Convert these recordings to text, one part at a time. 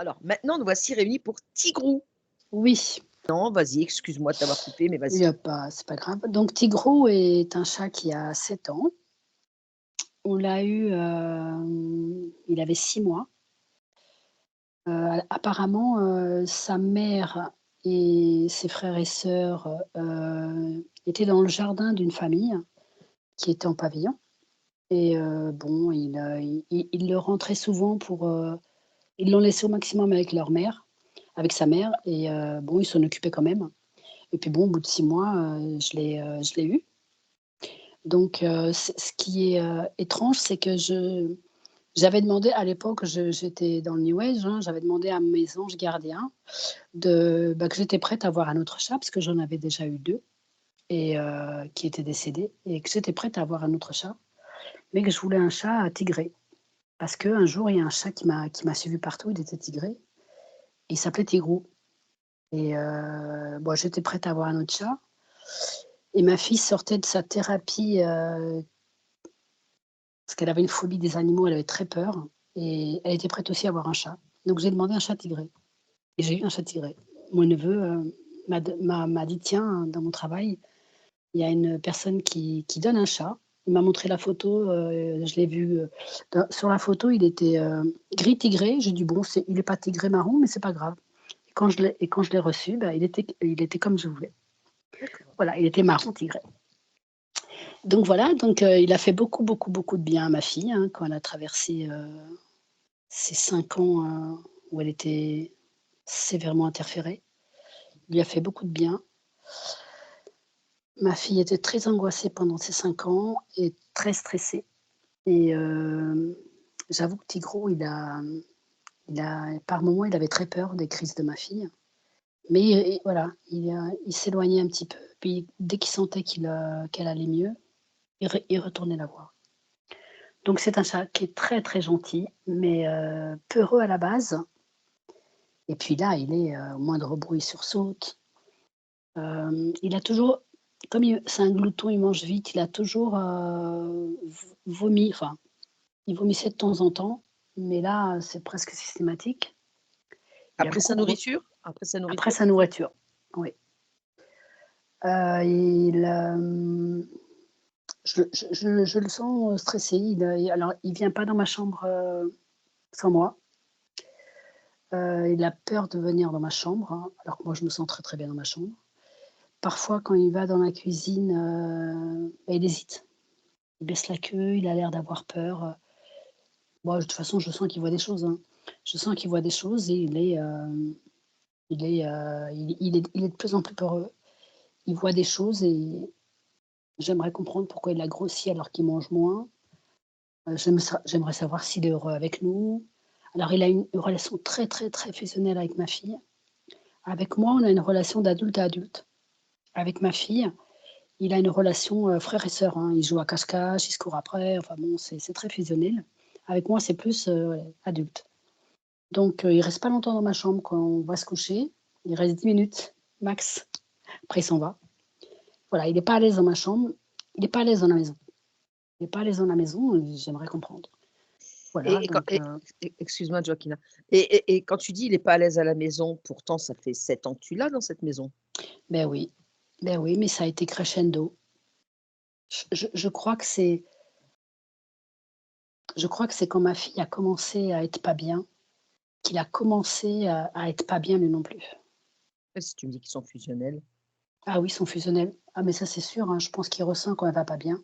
alors maintenant nous voici réunis pour Tigrou. Oui, Non, vas-y, excuse-moi de t'avoir coupé, mais il y vas-y. a pas c'est pas grave. Donc Tigrou est un chat qui a 7 ans. On l'a eu, il avait 6 mois. Apparemment, sa mère et ses frères et sœurs, étaient dans le jardin d'une famille qui était en pavillon et bon, ils le rentraient souvent pour, ils l'ont laissé au maximum avec leur mère, avec sa mère et bon, il s'en occupait quand même et puis bon, au bout de 6 mois, je l'ai eu. Donc ce qui est, étrange, c'est que j'avais demandé à l'époque, j'étais dans le New Age, hein, j'avais demandé à mes anges gardiens que j'étais prête à avoir un autre chat parce que j'en avais déjà eu 2 et qui étaient décédés et que j'étais prête à avoir un autre chat, mais que je voulais un chat tigré. Parce qu'un jour, il y a un chat qui m'a suivi partout, il était tigré, il s'appelait Tigrou et bon, j'étais prête à avoir un autre chat et ma fille sortait de sa thérapie, parce qu'elle avait une phobie des animaux, elle avait très peur et elle était prête aussi à avoir un chat. Donc j'ai demandé un chat tigré et j'ai eu un chat tigré. Mon neveu, m'a dit: «Tiens, dans mon travail, il y a une personne qui donne un chat». Il m'a montré la photo, je l'ai vu, sur la photo, il était, gris tigré. J'ai dit: «Bon, il est pas tigré marron, mais c'est pas grave». Et quand je l'ai reçu, bah, il était comme je voulais. D'accord. Voilà, il était marron tigré. Donc voilà, donc il a fait beaucoup, beaucoup, beaucoup de bien à ma fille, hein, quand elle a traversé, ces 5 ans, où elle était sévèrement interférée. Il lui a fait beaucoup de bien. Ma fille était très angoissée pendant ces 5 ans et très stressée et j'avoue que Tigrou, par moments, il avait très peur des crises de ma fille. Mais voilà, il s'éloignait un petit peu, puis dès qu'il sentait qu'elle allait mieux, il retournait la voir. Donc c'est un chat qui est très, très gentil, mais peureux à la base et puis là, il est, au moindre bruit, il sursaute. Il a toujours comme c'est un glouton, il mange vite, il a toujours, vomi, enfin, il vomissait de temps en temps, mais là, c'est presque systématique. Il a Après sa beaucoup vo nourriture? Après sa Après nourriture? sa nourriture, oui. Il, je le sens, stressé. Alors il vient pas dans ma chambre, sans moi. Il a peur de venir dans ma chambre, hein, alors que moi je me sens très, très bien dans ma chambre. Parfois quand il va dans la cuisine, bah, il hésite. Il baisse la queue, il a l'air d'avoir peur, moi de toute façon je sens qu'il voit des choses, hein. Je sens qu'il voit des choses et il est de plus en plus peureux. Il voit des choses et j'aimerais comprendre pourquoi il a grossi alors qu'il mange moins. J'aimerais savoir s'il est heureux avec nous. Alors il a une relation très, très, très fusionnelle avec ma fille. Avec moi, on a une relation d'adulte à adulte. Avec ma fille, il a une relation, frère et sœur, hein. Ils jouent à cache-cache, ils se courent après, enfin bon, c'est très fusionnel. Avec moi, c'est plus, ouais, adulte. Donc il reste pas longtemps dans ma chambre quand on va se coucher. Il reste 10 minutes max, après il s'en va. Voilà, il est pas à l'aise dans ma chambre, il est pas à l'aise dans la maison. Il est pas à l'aise dans la maison et j'aimerais comprendre. Voilà, Et quand donc excuse-moi Joaquina et quand tu dis: «Il est pas à l'aise à la maison», pourtant ça fait 7 ans que tu l'as dans cette maison? beh, oui, beh, oui, mais ça a été crescendo. Je crois que c'est quand ma fille a commencé à être pas bien, qu'il a commencé à être pas bien lui non plus. Après si tu me dis qu'ils sont fusionnels. Ah oui, ils sont fusionnels. Ah mais ça c'est sûr, hein, je pense qu'il ressent quand elle va pas bien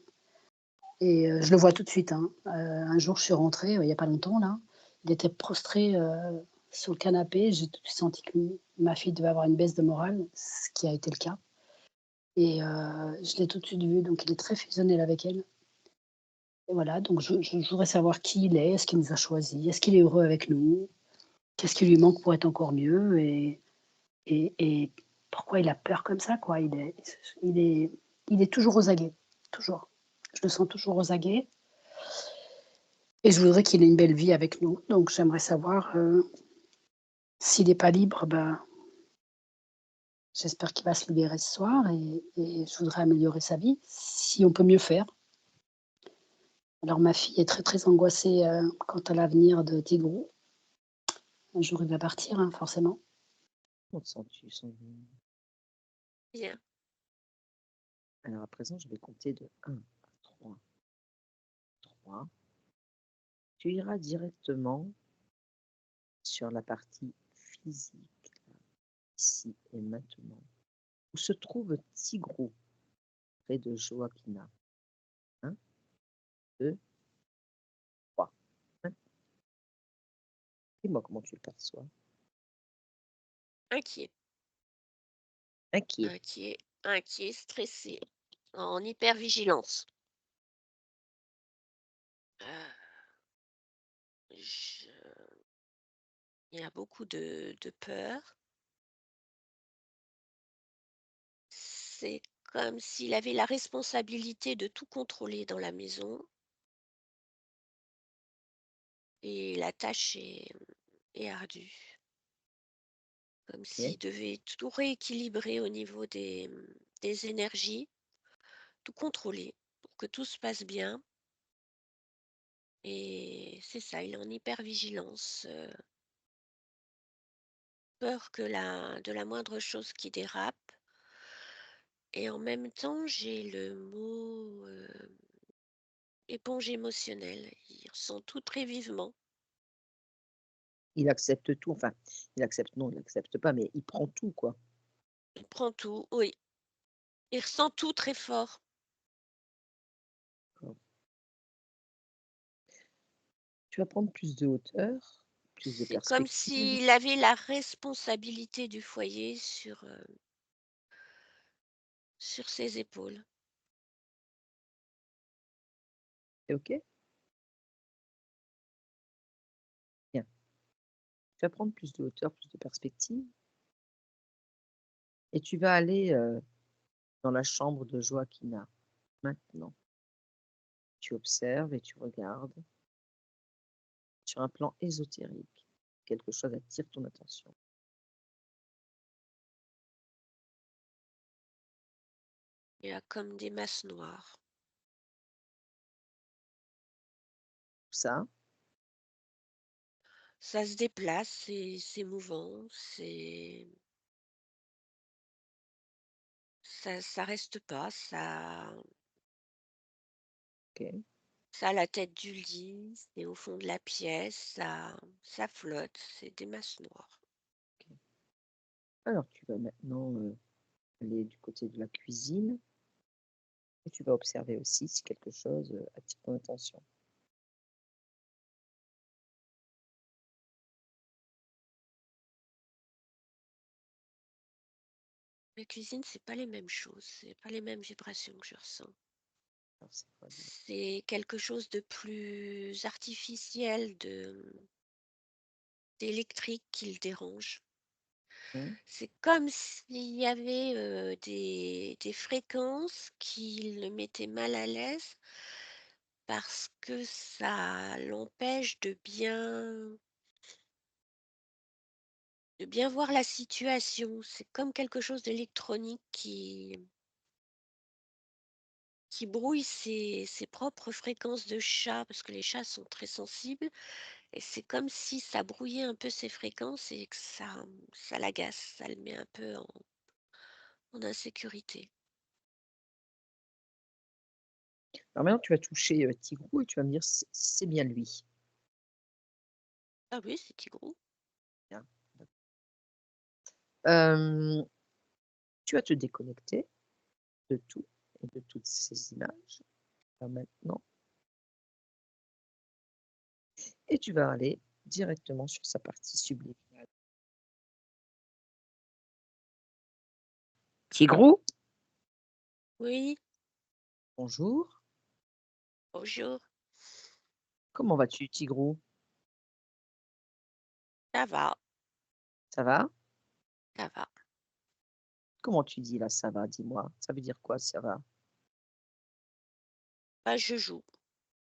et je le vois tout de suite, hein. Un jour je suis rentrée, il y a pas longtemps là, il était prostré, sur le canapé, j'ai tout de suite senti que ma fille devait avoir une baisse de morale, ce qui a été le cas et je l'ai tout de suite vu, donc il est très fusionnel avec elle et voilà, donc je voudrais savoir qui il est, est-ce qu'il nous a choisis? Est-ce qu'il est heureux avec nous? Qu'est-ce qui lui manque pour être encore mieux et pourquoi il a peur comme ça, quoi? Il est il est toujours aux aguets, toujours. Je le sens toujours aux aguets et je voudrais qu'il ait une belle vie avec nous, donc j'aimerais savoir, s'il est pas libre, ben, j'espère qu'il va se libérer ce soir et je voudrais améliorer sa vie, si on peut mieux faire. Alors ma fille est très, très angoissée, quant à l'avenir de Tigrou. Un jour, il va partir, hein, forcément. Comment te sens-tu sans lui? Bien. Alors à présent, je vais compter de 1 à 3. 3. Tu iras directement sur la partie physique, là, ici et maintenant, où se trouve Tigrou, près de Joaquina. 1, 2, 3. Hein. Dis-moi comment tu le perçois. Inquiet. Inquiet. Inquiet. Inquiet, stressé. En hypervigilance. Euh, je- Il y a beaucoup de peur. C'est comme s'il avait la responsabilité de tout contrôler dans la maison. Et la tâche est ardue. Comme Ok. s'il devait tout rééquilibrer au niveau des énergies, tout contrôler pour que tout se passe bien. Et c'est ça, il est en hypervigilance. Peur de la moindre chose qui dérape. Et en même temps, j'ai le mot éponge émotionnelle. Il ressent tout très vivement. Il accepte tout, enfin, il accepte, non, il accepte pas, mais il prend tout, quoi. Il prend tout, oui. Il ressent tout très fort. D'accord. Tu vas prendre plus de hauteur, plus de C'est comme perspective. s'il avait la responsabilité du foyer sur ses épaules. C'est OK? Bien. Tu vas prendre plus de hauteur, plus de perspective et tu vas aller, dans la chambre de Joaquina, maintenant. Tu observes et tu regardes sur un plan ésotérique. Quelque chose attire ton attention. Il y a comme des masses noires. Ça, Ça se déplace, c'est mouvant, ça reste pas, OK. ça a la tête du lit, c'est au fond de la pièce, ça flotte, c'est des masses noires. OK. Alors tu vas maintenant, aller du côté de la cuisine et tu vas observer aussi si quelque chose, attire ton attention. La cuisine, c'est pas les mêmes choses, c'est pas les mêmes vibrations que je ressens. Alors c'est quoi déjà? C'est quelque chose de plus artificiel, d'électrique qui le dérange. Mmh, C'est comme s'il y avait des fréquences qui le mettaient mal à l'aise parce que ça l'empêche de bien voir la situation. C'est comme quelque chose d'électronique qui brouille ses propres fréquences de chat, parce que les chats sont très sensibles, et c'est comme si ça brouillait un peu ses fréquences et que ça l'agace, ça le met un peu en insécurité. alors maintenant tu vas toucher, Tigrou et tu vas me dire si c'est bien lui. Ah oui, c'est Tigrou. Bien, d'accord. Tu vas te déconnecter de tout et de toutes ces images, là maintenant et tu vas aller directement sur sa partie subliminale. Tigrou, Oui, bonjour. bonjour, Comment vas-tu, Tigrou? ça va, Ça va? ça va. Comment tu dis là, ça va? Dis-moi. Ça veut dire quoi, ça va? Bah, je joue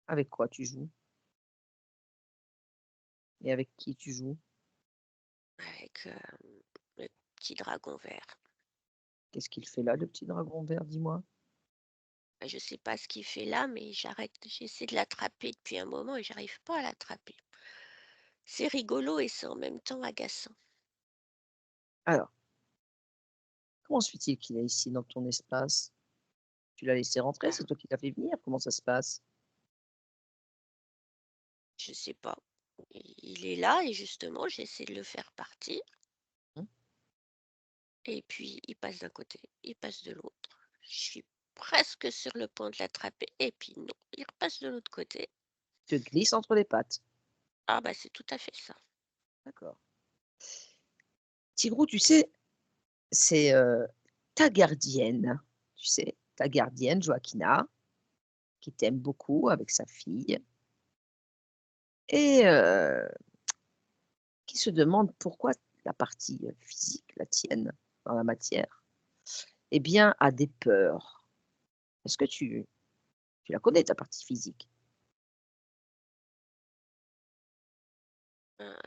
Avec quoi tu joues? Et avec qui tu joues? avec le petit dragon vert. Qu'est-ce qu'il fait là, le petit dragon vert, dis-moi? Bah, je sais pas ce qu'il fait là, mais j'essaie de l'attraper depuis un moment et j'arrive pas à l'attraper. C'est rigolo et c'est en même temps agaçant. Alors, comment se fait-il qu'il est ici dans ton espace? Tu l'as laissé rentrer? C'est toi qui l'as fait venir? Comment ça se passe? Je sais pas. Il est là et justement, j'essaie de le faire partir Mmh. et puis il passe d'un côté, il passe de l'autre. Je suis presque sur le point de l'attraper et puis non, il repasse de l'autre côté. Te glisse entre les pattes. Ah bah, c'est tout à fait ça. D'accord. Tigrou, tu sais, c'est, ta gardienne, tu sais, ta gardienne Joaquina, qui t'aime beaucoup avec sa fille et qui se demande pourquoi la partie, physique, la tienne, dans la matière, eh bien, a des peurs. Est-ce que tu la connais ta partie physique?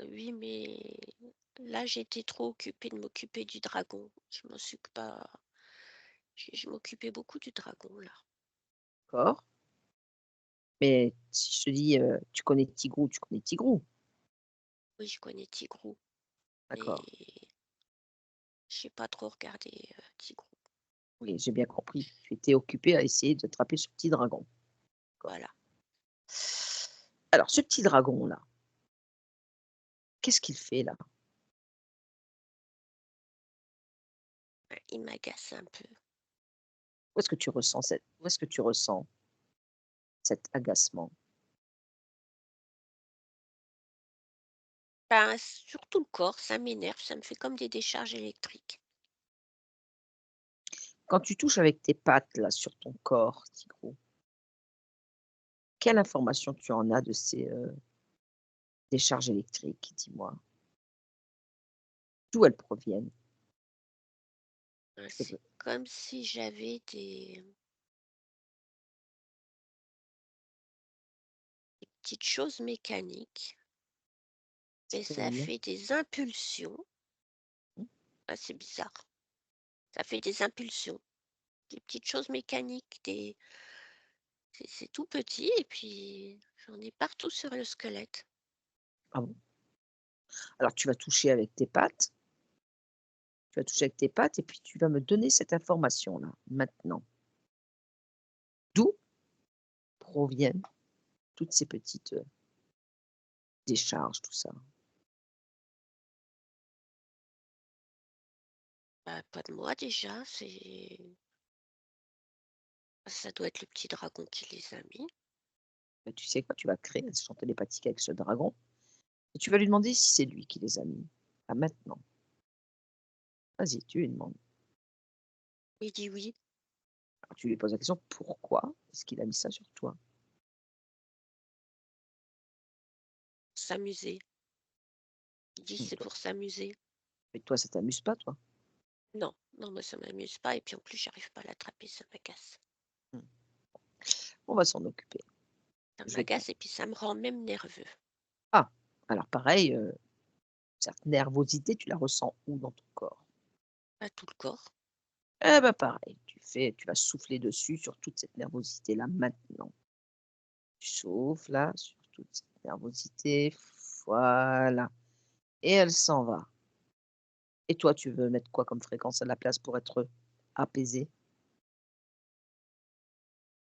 Oui, mais là, j'étais trop occupée de m'occuper du dragon. Je m'en suis pas. Je m'occupais beaucoup du dragon là. D'accord, mais si je te dis, tu connais Tigrou, Oui, je connais Tigrou, mais d'accord. j'ai pas trop regardé Tigrou. Oui, j'ai bien compris. Tu étais occupé à essayer d'attraper ce petit dragon. D'accord. Voilà. Alors ce petit dragon-là, qu'est-ce qu'il fait là? Ouais, il m'agace un peu. Où est-ce que tu ressens cet agacement? Ben, surtout le corps, ça m'énerve, ça me fait comme des décharges électriques. Quand tu touches avec tes pattes là sur ton corps, Tigrou, quelle information tu en as de ces, décharges électriques? Dis-moi. D'où elles proviennent? Ben, Je c'est veux comme si j'avais des petites choses mécaniques et ça c'est-à-dire? fait des impulsions. Mmh, Ah, c'est bizarre. Ça fait des impulsions, des petites choses mécaniques, c'est tout petit et puis j'en ai partout sur le squelette. ah bon? Alors tu vas toucher avec tes pattes et puis tu vas me donner cette information-là, maintenant. D'où proviennent toutes ces petites, décharges, tout ça? Bah, pas de moi déjà, ça doit être le petit dragon qui les a mis. Bah, tu sais quoi? Tu vas créer un échange télépathique avec ce dragon et tu vas lui demander si c'est lui qui les a mis. Ah maintenant. Vas-y, tu lui demandes. Il dit oui, Alors tu lui poses la question: «Pourquoi est-ce qu'il a mis ça sur toi?» s'amuser. Il dit Mmh, c'est toi pour s'amuser. mais toi ça t'amuse pas toi? Non, non, moi ça m'amuse pas et puis en plus j'arrive pas à l'attraper, ça m'agace. Mmh. On va s'en occuper. Ça Je vais prendre m'agace et puis ça me rend même nerveux. ah! Alors pareil, cette nervosité, tu la ressens où dans ton corps? Pas tout le corps. Eh bah, pareil, tu vas souffler dessus sur toute cette nervosité-là maintenant. Tu souffles là sur toute cette nervosité, voilà et elle s'en va et toi, tu veux mettre quoi comme fréquence à la place pour être apaisé?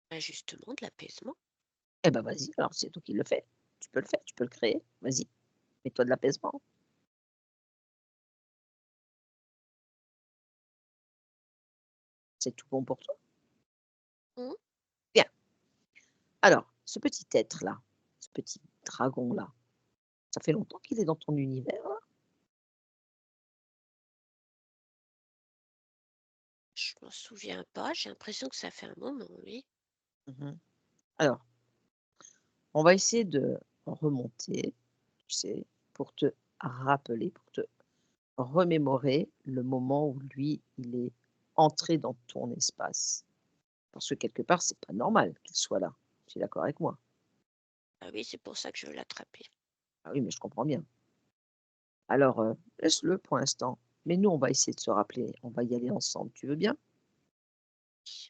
Bah, justement de l'apaisement. Eh ben, vas-y, alors c'est toi qui le fais. Tu peux le faire, tu peux le créer. Vas-y, mets-toi de l'apaisement. C'est tout bon pour toi? Mmh. Bien. Alors, ce petit être-là, ce petit dragon-là, ça fait longtemps qu'il est dans ton univers, là? Je m'en souviens pas, j'ai l'impression que ça fait un moment, oui. Mmh. Alors, on va essayer de remonter, tu sais, pour te rappeler, pour te remémorer le moment où lui, il est entré dans ton espace. Parce que quelque part, c'est pas normal qu'il soit là. Tu es d'accord avec moi? Ah oui, c'est pour ça que je veux l'attraper. Ah oui, mais je comprends bien. Alors, laisse-le pour l'instant, mais nous, on va essayer de se rappeler, on va y aller ensemble. Tu veux bien?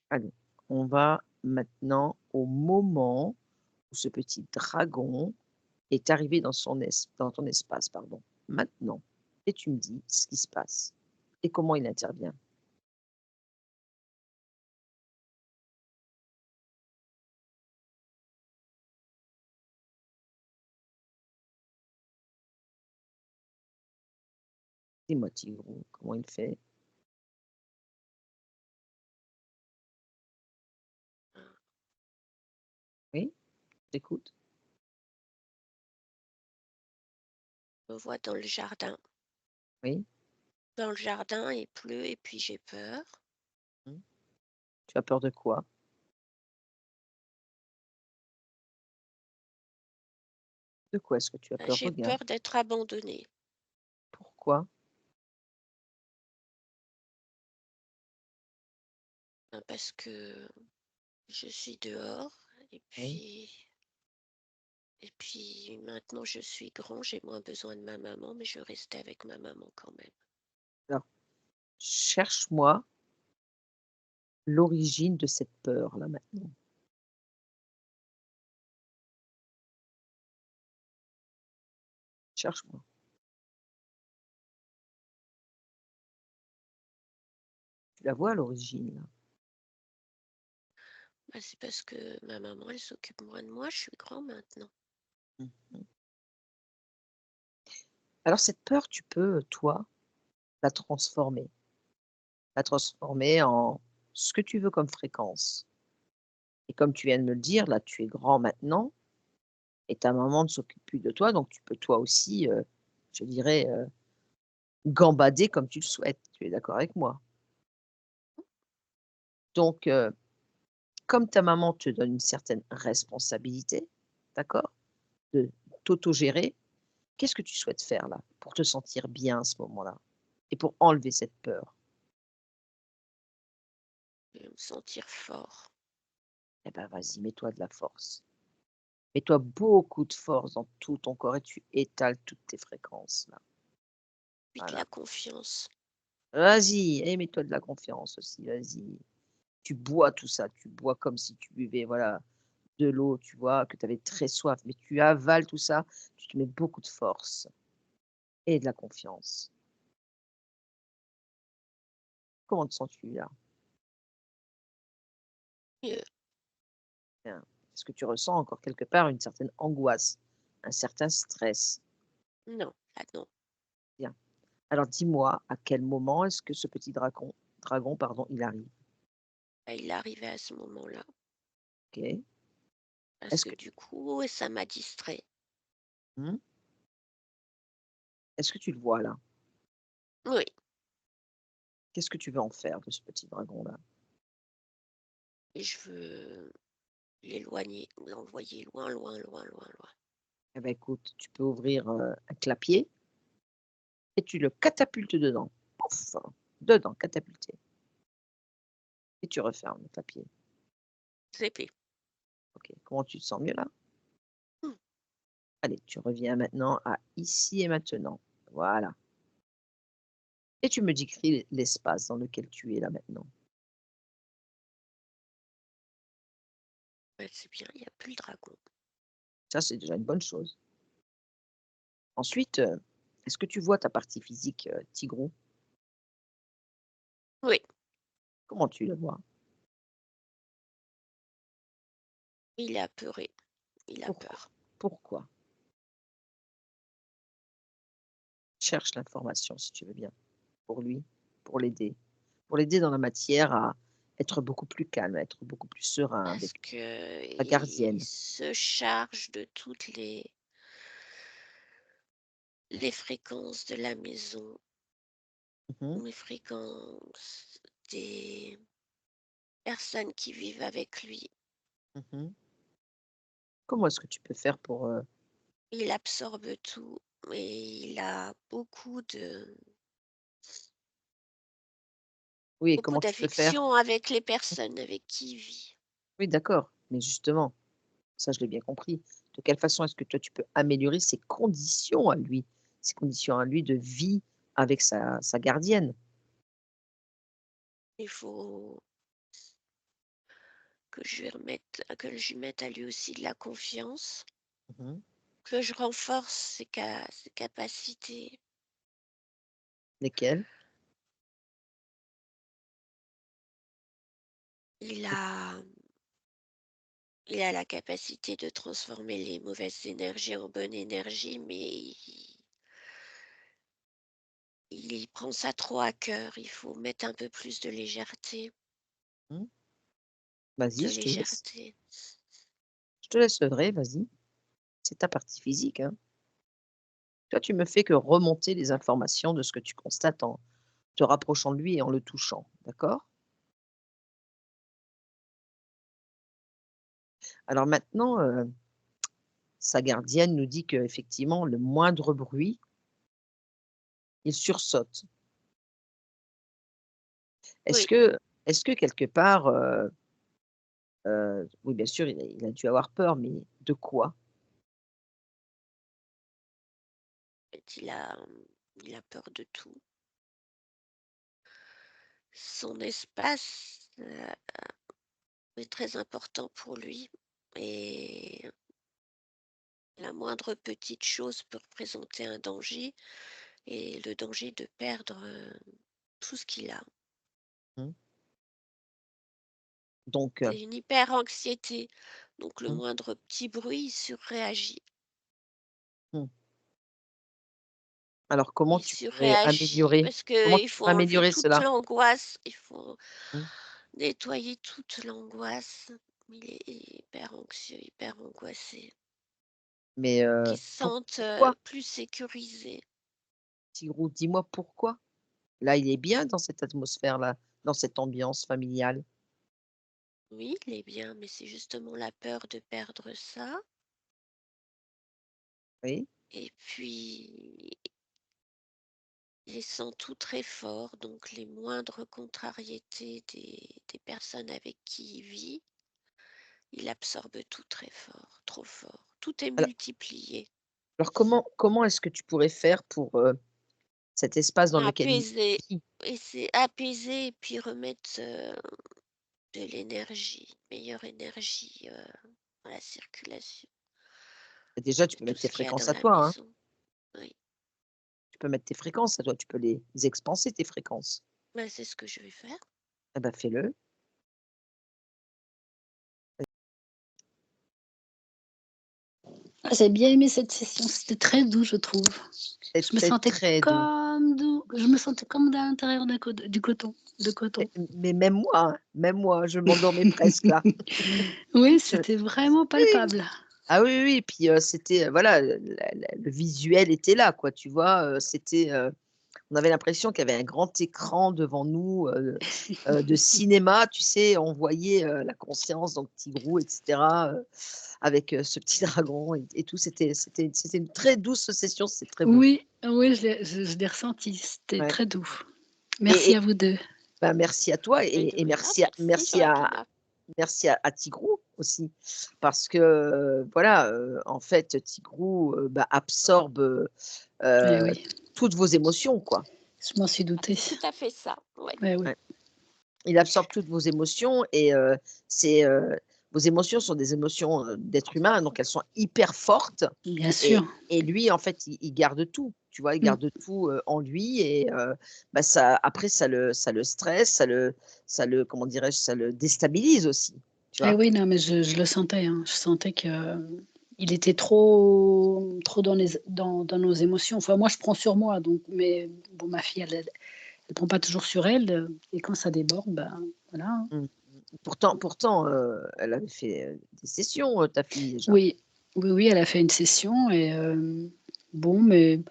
Allez, on va maintenant au moment où ce petit dragon est arrivé dans ton espace, pardon, maintenant, et tu me dis ce qui se passe et comment il intervient. Dis-moi, Tigrou, comment il fait? Oui, j'écoute. Je me vois dans le jardin. Oui. Dans le jardin, il pleut et puis j'ai peur. Mmh. Tu as peur de quoi? De quoi est-ce que tu as peur? J'ai Regarde. peur d'être abandonnée. Pourquoi? Parce que je suis dehors et Oui. puis maintenant je suis grand, j'ai moins besoin de ma maman, mais je restais avec ma maman quand même. Alors, cherche-moi l'origine de cette peur-là maintenant. Cherche-moi. Tu la vois l'origine là? Bah, c'est parce que ma maman, elle s'occupe moins de moi, je suis grand maintenant. Mmh mh. Alors cette peur, tu peux, toi, la transformer. La transformer en ce que tu veux comme fréquence. Et comme tu viens de me le dire, là, tu es grand maintenant et ta maman ne s'occupe plus de toi, donc tu peux toi aussi, je dirais, gambader comme tu le souhaites. Tu es d'accord avec moi? Donc, comme ta maman te donne une certaine responsabilité, d'accord? De t'autogérer, qu'est-ce que tu souhaites faire là, pour te sentir bien à ce moment-là? Et pour enlever cette peur? Je vais me sentir fort. Eh ben, vas-y, mets-toi de la force. Mets-toi beaucoup de force dans tout ton corps et tu étales toutes tes fréquences là. Puis de la Voilà. confiance. Vas-y et mets-toi de la confiance aussi, vas-y. Tu bois tout ça, tu bois comme si tu buvais, voilà, de l'eau, tu vois, que tu avais très soif, mais tu avales tout ça, tu te mets beaucoup de force et de la confiance. Comment te sens-tu là? Mieux. Bien. Est-ce que tu ressens encore quelque part une certaine angoisse, un certain stress? Non, là non. Bien. Alors dis-moi, à quel moment est-ce que ce petit dragon, pardon, il arrive? Bah, il est arrivé à ce moment-là. OK. Parce Est-ce que que du coup, ça m'a distrait. mmh, est-ce que tu le vois là? Oui, Qu'est-ce que tu veux en faire de ce petit dragon-là? et je veux l'éloigner, l'envoyer loin, loin, loin, loin, loin. Eh ben écoute, tu peux ouvrir, un clapier et tu le catapultes dedans. Pouf! Dedans, catapulté et tu refermes le clapier. C'est épais. OK. Comment tu te sens mieux là? Mmh. Allez, tu reviens maintenant à ici et maintenant. Voilà et tu me décris l'espace dans lequel tu es là maintenant. Ouais, c'est bien, il n'y a plus le dragon. Ça, c'est déjà une bonne chose. Ensuite, est-ce que tu vois ta partie physique, tigrou? Oui, Comment tu le vois? il est apeuré, il a Pourquoi? peur. Pourquoi? Cherche l'information si tu veux bien, pour lui, pour l'aider. Pour l'aider dans la matière à être beaucoup plus calme, à être beaucoup plus serein Parce avec que la il gardienne. se charge de toutes les fréquences de la maison, Mmh mh. les fréquences des personnes qui vivent avec lui. Mmh. Comment est-ce que tu peux faire pour, Il absorbe tout et il a oui, beaucoup comment tu peux faire? d'affection avec les personnes avec qui il vit. Oui, d'accord, mais justement, ça je l'ai bien compris. De quelle façon est-ce que toi tu peux améliorer ses conditions à lui? Ses conditions à lui de vie avec sa gardienne? Il faut que je lui mette à lui aussi de la confiance. Mmh mh. que je renforce ses capacités. Lesquels? Il a, il a la capacité de transformer les mauvaises énergies en bonnes énergies, mais il y prend ça trop à cœur. Il faut mettre un peu plus de légèreté, Mmh. Vas-y, de je te laisse. légèreté. Je te laisse œuvrer, vas-y. C'est ta partie physique, hein. Toi, tu me fais que remonter les informations de ce que tu constates en te rapprochant de lui et en le touchant, d'accord? Alors maintenant, sa gardienne nous dit qu'effectivement, le moindre bruit, il sursaute. Est-ce Oui, que est-ce que quelque part, oui, bien sûr, il a dû avoir peur, mais de quoi? en fait, il a peur de tout. Son espace est très important pour lui et la moindre petite chose peut représenter un danger et le danger de perdre tout ce qu'il a. Mmh. Donc, C'est une hyper-anxiété. Donc le mmh, moindre petit bruit, il surréagit. mmh. Alors comment Il tu pourrais surréagit améliorer? parce Comment qu'il tu faut pourrais enlever améliorer toute cela? l'angoisse. Il faut Mmh. nettoyer toute l'angoisse. Il est hyper anxieux, hyper angoissé. Mais, Qu'il se sente pourquoi? plus sécurisé. Tigrou, dis-moi pourquoi? Là, il est bien dans cette atmosphère-là, dans cette ambiance familiale. Oui, il est bien, mais c'est justement la peur de perdre ça. Oui. Et puis, il sent tout très fort, donc les moindres contrariétés des personnes avec qui il vit, il absorbe tout très fort, trop fort. Tout est Alors multiplié, alors comment est-ce que tu pourrais faire pour, cet espace dans lequel il apaisé. vit? Et c'est apaiser et puis remettre de l'énergie, meilleure énergie dans la circulation Déjà, tu de peux tout mettre tes ce qu'il y a fréquences dans à la toi, hein. maison. Oui, Tu peux mettre tes fréquences à toi, tu peux les expanser tes fréquences. bah, c'est ce que je vais faire. Eh bah, fais-le. Ah, j'ai bien aimé cette session, c'était très doux, je trouve. Je me C'est sentais très doux. comme doux, je me sentais comme à l'intérieur du coton, de coton. Mais même moi, je m'endormais presque là. Oui, Je c'était vraiment oui, palpable. ah oui, oui, oui, puis, c'était, voilà, le visuel était là, quoi, tu vois? C'était, on avait l'impression qu'il y avait un grand écran devant nous, de cinéma, tu sais? On voyait, la conscience, donc Tigrou et cetera, avec, ce petit dragon et tout. C'était une très douce session, c'est très beau. Oui, oui, je l'ai ressenti, c'était Ouais très doux. et Merci à vous 2. bah, merci à toi Et de et rien, merci Joachima. merci à Tigrou aussi parce que, voilà, en fait, Tigrou, bah, absorbe, Eh heu, oui, toutes vos émotions, quoi. je m'en suis Ah, doutée. c'est tout à fait ça. Ouais. Eh oui, Ouais. Il absorbe toutes vos émotions et c'est, vos émotions sont des émotions, d'être humain, donc elles sont hyper fortes bien sûr. et lui, en fait, il garde tout, tu vois? Il Mmh. garde tout, en lui et bah, ça après ça le stresse, ça le comment dirais-je? Ça le déstabilise aussi, tu Eh vois? oui, non, mais je le sentais, hein. Je sentais que il était trop dans nos émotions. Enfin, moi, je prends sur moi, donc mais bon, ma fille, elle prend pas toujours sur elle, et quand ça déborde, ben, voilà, hein. Mmh. Pourtant, elle avait fait, des sessions, ta fille déjà? Oui, oui, oui, elle a fait une session et bon, mais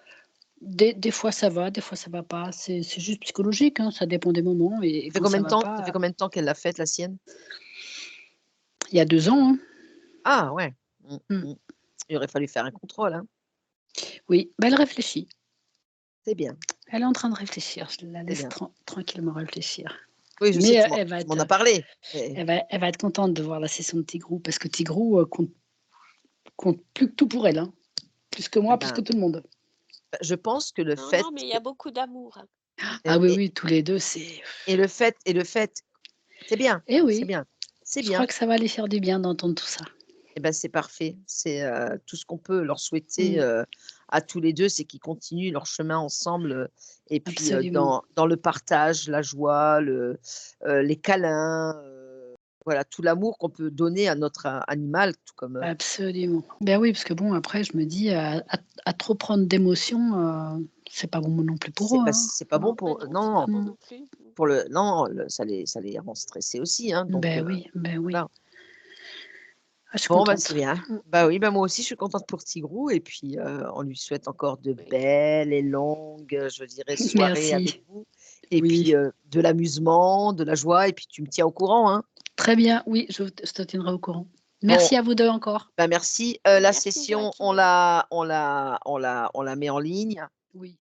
des fois ça va, des fois ça va pas. C'est juste psychologique, hein, ça dépend des moments et quand ça va Ça fait pas, combien de temps qu'elle l'a faite, la sienne? il y a 2 ans, hein. Ah ouais! Mmh, Mmh. mmh. Il aurait fallu faire un contrôle, hein? Oui, bah, elle réfléchit. C'est bien, Elle est en train de réfléchir, je la c'est laisse bien. tranquillement réfléchir. Oui, je sais, Mais elle va tu être, m'en as parlé, mais elle va être contente de voir la session de Tigrou parce que Tigrou, compte plus que tout pour elle, hein. Plus que eh moi, plus que ben, tout le monde. je pense que le Non, fait non, mais il y a beaucoup d'amour, hein. Ah oui, et oui, tous les 2, c'est le fait c'est bien, eh c'est oui, bien, c'est je crois bien. que ça va les faire du bien d'entendre tout ça. Eh ben, c'est parfait. C'est, tout ce qu'on peut leur souhaiter, Mmh. à tous les 2, c'est qu'ils continuent leur chemin ensemble, et puis, Absolument. dans le partage, la joie, les câlins, voilà, tout l'amour qu'on peut donner à notre animal, tout comme, Absolument. Ben oui, parce que bon, après, je me dis, à trop prendre d'émotions, c'est pas bon non plus pour eux, hein. c'est pas bon Bah pour non, c'est pas non, bon Mmh. non plus. pour le non, ça les rend stressés aussi, hein, donc, Ben oui. voilà. Ah, je suis Bon, bah, c'est contente. bien. Mmh. Bah, oui, bah, moi aussi, je suis contente pour Tigrou et puis, on lui souhaite encore de Oui. belles et longues, je dirais, soirées avec Merci. vous et puis, Oui. de l'amusement, de la joie et puis tu me tiens au courant, hein? Très bien, oui, je te tiendrai au courant. Bon, Merci à vous 2 encore. bah, merci. La Merci session, Joachim. on la met en ligne. Oui.